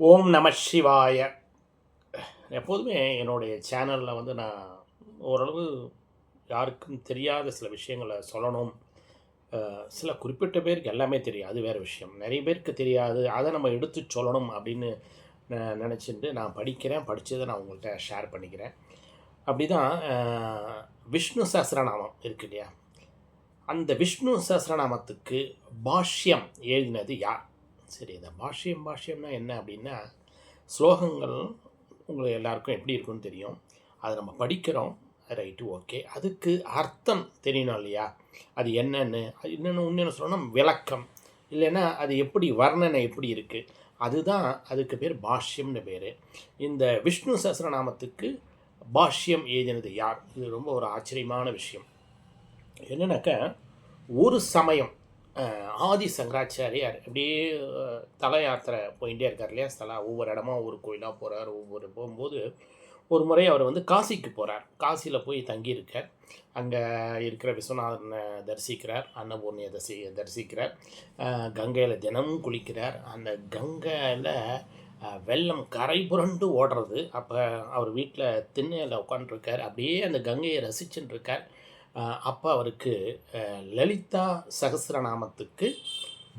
ஓம் நம சிவாய. எப்போதுமே என்னுடைய சேனலில் நான் ஓரளவு யாருக்கும் தெரியாத சில விஷயங்களை சொல்லணும். சில குறிப்பிட்ட பேருக்கு எல்லாமே தெரியும், அது வேறு விஷயம். நிறைய பேருக்கு தெரியாது, அதை நம்ம எடுத்து சொல்லணும் அப்படின்னு நினச்சிட்டு நான் படித்ததை நான் உங்கள்கிட்ட ஷேர் பண்ணிக்கிறேன். அப்படி தான் விஷ்ணு சஹஸ்ரநாமம் இருக்கு இல்லையா, அந்த விஷ்ணு சஹஸ்ரநாமத்துக்கு பாஷ்யம் எழுதினது யார்? சரி, இந்த பாஷ்யம்னா என்ன அப்படின்னா, ஸ்லோகங்கள் உங்களுக்கு எல்லாருக்கும் எப்படி இருக்குன்னு தெரியும். அதை நம்ம படிக்கிறோம், ரைட்டு, ஓகே. அதுக்கு அர்த்தம் தெரியணும் இல்லையா, அது என்னென்னு. இன்னொன்று சொல்லணும், விளக்கம். இல்லைன்னா அது எப்படி வர்ணனை எப்படி இருக்குது, அதுதான் அதுக்கு பேர் பாஷ்யம்னு பேர். இந்த விஷ்ணு சஹஸ்ரநாமத்துக்கு பாஷ்யம் எழுதினது யார்? இது ரொம்ப ஒரு ஆச்சரியமான விஷயம். என்னன்னாக்கா, ஒரு சமயம் ஆதி சங்கராச்சாரியார் அப்படியே தல யாத்திரை போயிட்டே இருக்கார் இல்லையா, ஒவ்வொரு இடமா ஒவ்வொரு கோயிலாக போகிறார். போகும்போது ஒரு முறை அவர் காசிக்கு போகிறார். காசியில் போய் தங்கியிருக்கார். அங்கே இருக்கிற விஸ்வநாதனை தரிசிக்கிறார், அன்னபூர்ணியை தரிசிக்கிறார், கங்கையில் தினமும் குளிக்கிறார். அந்த கங்கையில் வெள்ளம் கரை புரண்டு ஓடுறது. அப்போ அவர் வீட்டில் திண்ணையில் உட்காந்துருக்கார், அப்படியே அந்த கங்கையை ரசிச்சுட்டு இருக்கார். அப்போ அவருக்கு லலிதா சகஸ்ரநாமத்துக்கு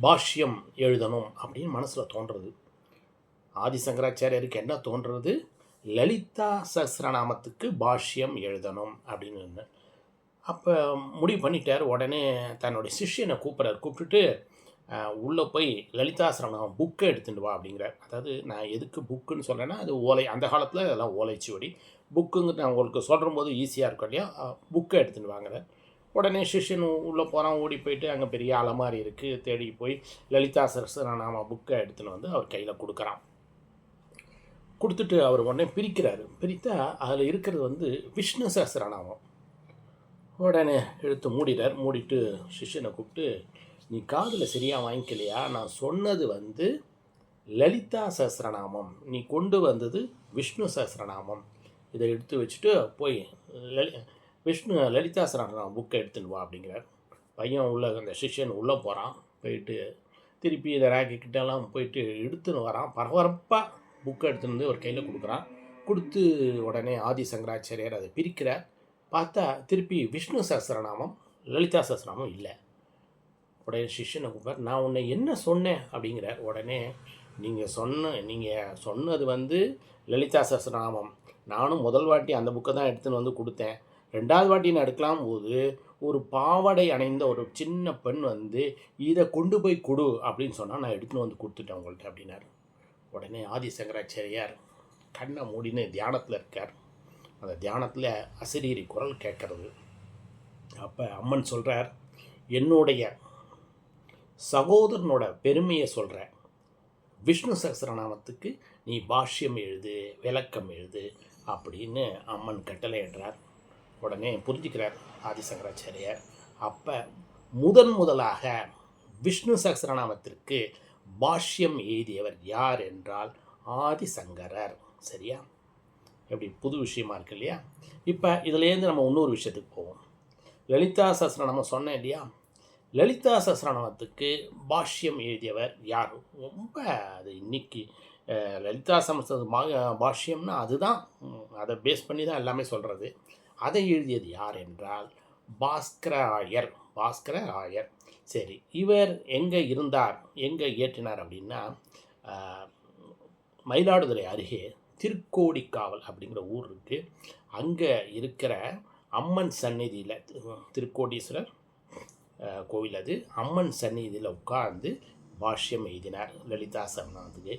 பாஷ்யம் எழுதணும் அப்படின்னு மனசில் தோன்றுறது. ஆதிசங்கராச்சாரியருக்கு என்ன தோன்றுறது? லலிதா சகஸ்ரநாமத்துக்கு பாஷ்யம் எழுதணும் அப்படின்னு. அப்போ முடிவு பண்ணிட்டார். உடனே தன்னுடைய சிஷ்யனை கூப்பிட்டுட்டு உள்ளே போய் லலிதா சகஸ்ரநாமம் புக்கை எடுத்துகிட்டு வா அப்படிங்கிறார். அதாவது நான் எதுக்கு புக்குன்னு சொல்கிறேன்னா, அது ஓலை, அந்த காலத்தில் அதெல்லாம் ஓலைச்சுவடி. புக்குங்கிறது நான் உங்களுக்கு சொல்கிற போது ஈஸியாக இருக்கும் இல்லையா, புக்கை எடுத்துகிட்டு வாங்குறேன். உடனே சிஷ்யன் உள்ளே போகிறான், ஓடி போயிட்டு அங்கே பெரிய அலமாரி இருக்குது, தேடி போய் லலிதா சகஸ்ரநாம புக்கை எடுத்துன்னு அவர் கையில் கொடுக்குறான். கொடுத்துட்டு அவர் உடனே பிரித்தா அதில் இருக்கிறது விஷ்ணு சஹஸ்ரநாமம். உடனே எடுத்து மூடிட்டு சிஷ்யனை கூப்பிட்டு, நீ காதில் சரியாக வாங்கிக்கலையா, நான் சொன்னது லலிதா சஹஸ்ரநாமம், நீ கொண்டு வந்தது விஷ்ணு சஹஸ்ரநாமம். இதை எடுத்து வச்சுட்டு போய் லலிதா சஹஸ்ரநாமம் புக்கை எடுத்துன்னு வா அப்படிங்கிறார். பையன் அந்த சிஷ்யன் உள்ளே போகிறான். போயிட்டு திருப்பி இதை ராக்கிக்கிட்டெல்லாம் போயிட்டு எடுத்துன்னு வரான். பரபரப்பாக புக்கை எடுத்துன்னு ஒரு கையில் கொடுக்குறான். கொடுத்து உடனே ஆதி சங்கராச்சாரியார் அதை பிரிக்கிறார். பார்த்தா திருப்பி விஷ்ணு சஹஸ்ரநாமம், லலிதா சஹஸ்ரநாமம் இல்லை. உடனே சிஷ்யனை கூப்பிட்டார். நான் உன்னை என்ன சொன்னேன் அப்படிங்கிறார். உடனே நீங்கள் சொன்னது லலிதா சஹஸ்ரநாமம். நானும் முதல் வாட்டி அந்த புக்கை தான் எடுத்துன்னு கொடுத்தேன். ரெண்டாவது வாட்டி நான் எடுக்கலாம் போது ஒரு பாவடை அணைந்த ஒரு சின்ன பெண் இதை கொண்டு போய் கொடு அப்படின்னு சொன்னால் நான் எடுத்துன்னு கொடுத்துட்டேன் உங்கள்கிட்ட அப்படின்னார். உடனே ஆதி சங்கராச்சாரியார் கண்ணை மூடின்னு தியானத்தில் இருக்கார். அந்த தியானத்தில் அசரீரி குரல் கேட்கறது. அப்போ அம்மன் சொல்கிறார், என்னுடைய சகோதரனோட பெருமையை சொல்கிற, விஷ்ணு சஹஸ்ரநாமத்துக்கு நீ பாஷ்யம் எழுது, விளக்கம் எழுது அப்படின்னு அம்மன் கட்டளையிடுறார். உடனே புரிஞ்சுக்கிறார் ஆதிசங்கராச்சாரியார். அப்போ முதலாக விஷ்ணு சஹஸ்ரநாமத்திற்கு பாஷ்யம் எழுதியவர் யார் என்றால் ஆதிசங்கரர். சரியா? எப்படி புது விஷயமா இருக்கு இல்லையா? இப்போ இதுலேருந்து நம்ம இன்னொரு விஷயத்துக்கு போவோம். லலிதா சஹஸ்ரநாமம் சொன்னேன் இல்லையா, லலிதா சஹஸ்ரநாமத்துக்கு பாஷ்யம் எழுதியவர் யார்? ரொம்ப அது இன்னைக்கு லலிதா பாஷ்யம்னா அதுதான், அதை பேஸ் பண்ணி தான் எல்லாமே சொல்கிறது. அதை எழுதியது யார் என்றால் பாஸ்கர ஆயர். சரி, இவர் எங்கே இருந்தார், எங்கே இயற்றினார் அப்படின்னா, மயிலாடுதுறை அருகே திருக்கோடிக்காவல் அப்படிங்கிற ஊர் இருக்குது. அங்கே இருக்கிற அம்மன் சந்நிதியில், திருக்கோடீஸ்வரர் கோவில், அது அம்மன் சந்நிதியில் உட்கார்ந்து பாஷ்யம் எழுதினார் லலிதா சஹஸ்ரநாமத்துக்கு.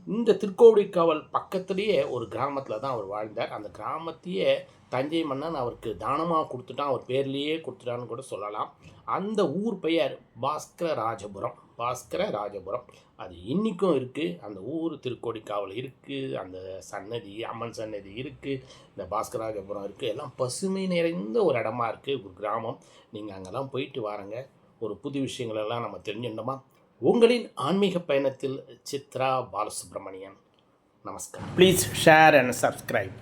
இந்த திருக்கோடிக்காவல் பக்கத்துலேயே ஒரு கிராமத்தில் தான் அவர் வாழ்ந்தார். அந்த கிராமத்தையே தஞ்சை மன்னன் அவருக்கு தானமாக கொடுத்துட்டான், அவர் பேர்லேயே கொடுத்துட்டான்னு கூட சொல்லலாம். அந்த ஊர் பெயர் பாஸ்கர ராஜபுரம். அது இன்றைக்கும் இருக்குது. அந்த ஊர் திருக்கோடிக்காவல் இருக்குது, அந்த சன்னதி, அம்மன் சன்னதி இருக்குது, இந்த பாஸ்கராஜபுரம் இருக்குது. எல்லாம் பசுமை நிறைந்த ஒரு இடமா இருக்குது, ஒரு கிராமம். நீங்கள் அங்கெல்லாம் போயிட்டு வாருங்க, ஒரு புது விஷயங்களெல்லாம் நம்ம தெரிஞ்சுட்டோமா. உங்களின் ஆன்மீக பயணத்தில் சித்ரா பாலசுப்ரமணியன். நமஸ்காரம். Please share and subscribe.